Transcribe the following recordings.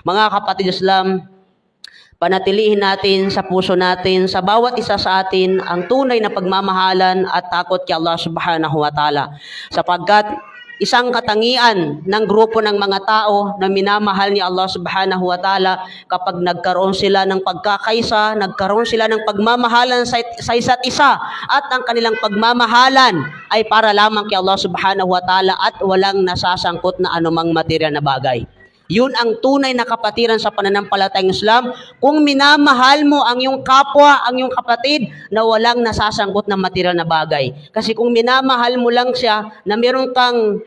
Mga kapatid Islam, panatilihin natin sa puso natin, sa bawat isa sa atin, ang tunay na pagmamahalan at takot kay Allah subhanahu wa ta'ala. Sapagkat isang katangian ng grupo ng mga tao na minamahal ni Allah subhanahu wa ta'ala kapag nagkaroon sila ng pagkakaisa, nagkaroon sila ng pagmamahalan sa isa't isa, at ang kanilang pagmamahalan ay para lamang kay Allah subhanahu wa ta'ala at walang nasasangkot na anumang material na bagay. Yun ang tunay na kapatiran sa pananampalatayang Islam. Kung minamahal mo ang iyong kapwa, ang iyong kapatid, na walang nasasangkot na material na bagay. Kasi kung minamahal mo lang siya na meron kang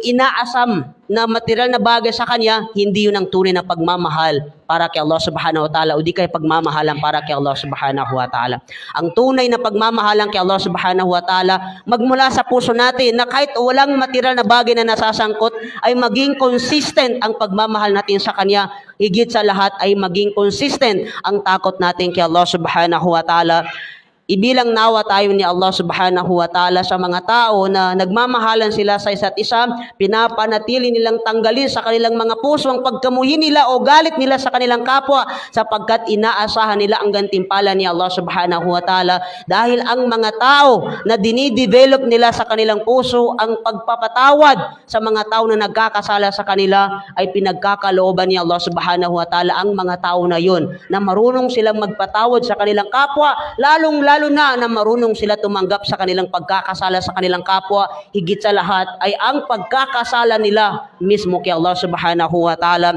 inaasam na material na bagay sa kanya, hindi yun ang tunay na pagmamahal para kay Allah subhanahu wa ta'ala, o di kay pagmamahalan para kay Allah subhanahu wa ta'ala. Ang tunay na pagmamahalan kay Allah subhanahu wa ta'ala, magmula sa puso natin na kahit walang material na bagay na nasasangkot, ay maging consistent ang pagmamahal natin sa kanya. Higit sa lahat ay maging consistent ang takot natin kay Allah subhanahu wa ta'ala. Ibilang nawa tayo ni Allah subhanahu wa ta'ala sa mga tao na nagmamahalan sila sa isa't isa, pinapanatili nilang tanggalin sa kanilang mga puso ang pagkamuhi nila o galit nila sa kanilang kapwa, sapagkat inaasahan nila ang gantimpala ni Allah subhanahu wa ta'ala, dahil ang mga tao na dinidevelop nila sa kanilang puso ang pagpapatawad sa mga tao na nagkakasala sa kanila, ay pinagkakalooban ni Allah subhanahu wa ta'ala ang mga tao na yun, na marunong silang magpatawad sa kanilang kapwa, lalo na marunong sila tumanggap sa kanilang pagkakasala sa kanilang kapwa. Higit sa lahat ay ang pagkakasala nila mismo kay Allah subhanahu wa ta'ala.